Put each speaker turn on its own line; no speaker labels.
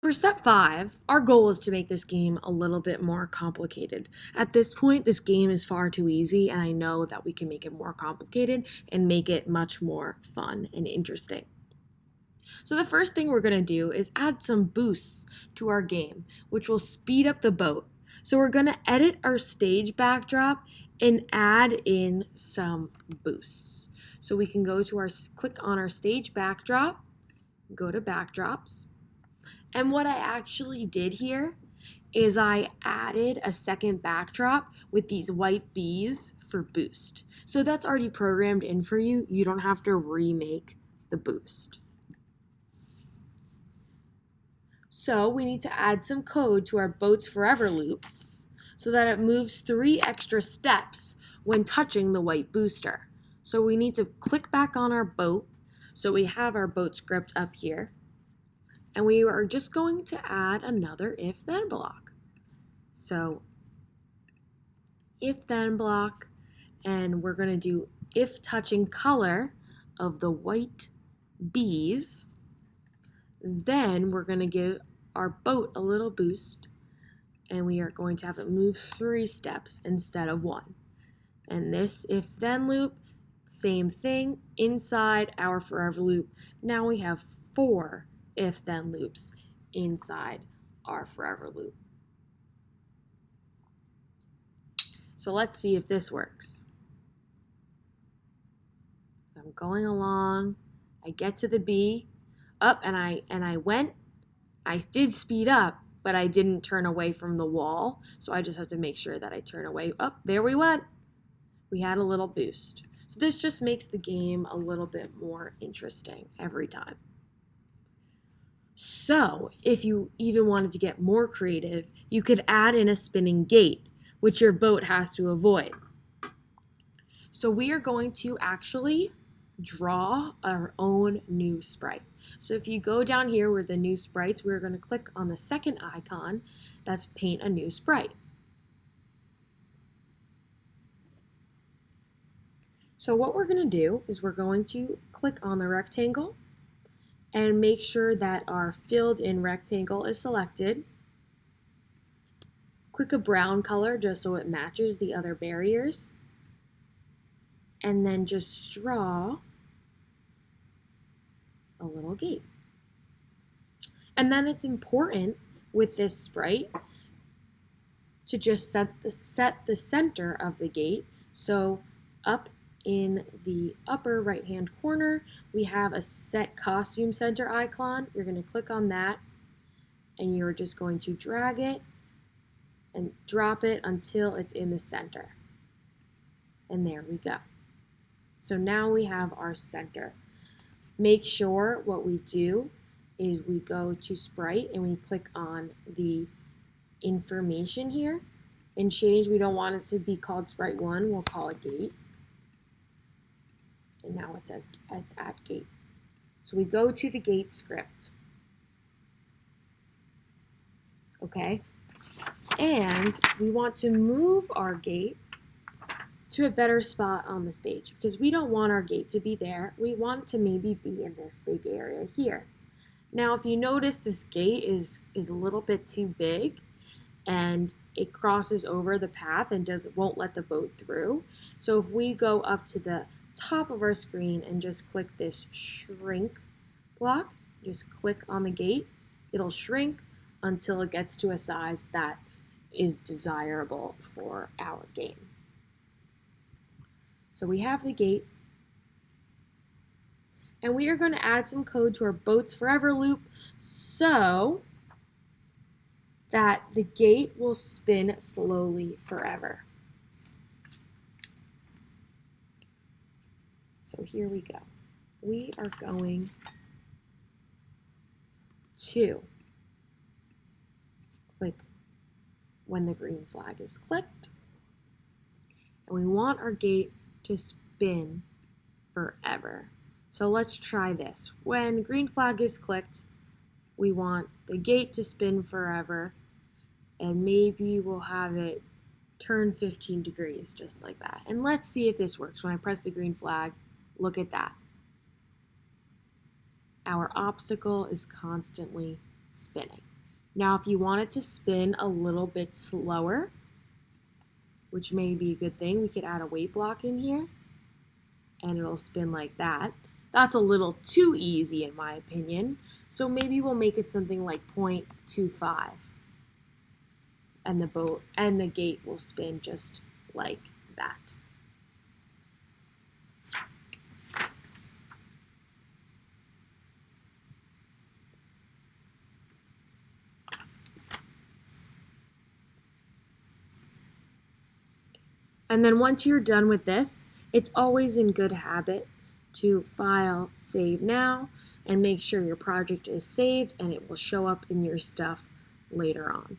For step 5, our goal is to make this game a little bit more complicated. At this point, this game is far too easy, and I know that we can make it more complicated and make it much more fun and interesting. So the first thing we're going to do is add some boosts to our game, which will speed up the boat. So we're going to edit our stage backdrop and add in some boosts. So we can go to click on our stage backdrop, go to backdrops, and what I actually did here is I added a second backdrop with these white bees for boost. So that's already programmed in for you. You don't have to remake the boost. So we need to add some code to our Boats Forever loop so that it moves 3 extra steps when touching the white booster. So we need to click back on our boat. So we have our boat script up here. And we are just going to add another if-then block. So if-then block, and we're going to do if touching color of the white bees. Then we're going to give our boat a little boost, and we are going to have it move 3 steps instead of 1. And this if-then loop, same thing, inside our forever loop. Now we have 4 if-then loops inside our forever loop. So let's see if this works. I'm going along, I get to the bee, up, and I did speed up, but I didn't turn away from the wall, so I just have to make sure that I turn away. Up, there we went. We had a little boost. So this just makes the game a little bit more interesting every time. So if you even wanted to get more creative, you could add in a spinning gate, which your boat has to avoid. So we are going to actually draw our own new sprite. So if you go down here where the new sprites, we're going to click on the second icon, that's paint a new sprite. So what we're going to do is we're going to click on the rectangle and make sure that our filled in rectangle is selected. Click a brown color just so it matches the other barriers. And then just draw a little gate. And then it's important with this sprite to just set the center of the gate. So up in the upper right hand corner, we have a set costume center icon. You're going to click on that, and you're just going to drag it and drop it until it's in the center. And there we go. So now we have our center. Make sure what we do is we go to sprite and we click on the information here and change. We don't want it to be called sprite 1, we'll call it gate. And now it says it's at gate. So we go to the gate script. Okay, and we want to move our gate to a better spot on the stage because we don't want our gate to be there. We want it to maybe be in this big area here. Now, if you notice, this gate is a little bit too big and it crosses over the path and won't let the boat through. So if we go up to the top of our screen and just click this shrink block, just click on the gate, it'll shrink until it gets to a size that is desirable for our game. So we have the gate, and we are going to add some code to our Boats Forever loop so that the gate will spin slowly forever. So here we go. We are going to click when the green flag is clicked, and we want our gate to spin forever. So let's try this. When green flag is clicked, we want the gate to spin forever, and maybe we'll have it turn 15 degrees just like that. And let's see if this works. When I press the green flag, look at that. Our obstacle is constantly spinning. Now, if you want it to spin a little bit slower, which may be a good thing, we could add a weight block in here and it'll spin like that. That's a little too easy in my opinion. So maybe we'll make it something like 0.25 and the boat and the gate will spin just like that. And then once you're done with this, it's always in good habit to file, save now, and make sure your project is saved and it will show up in your stuff later on.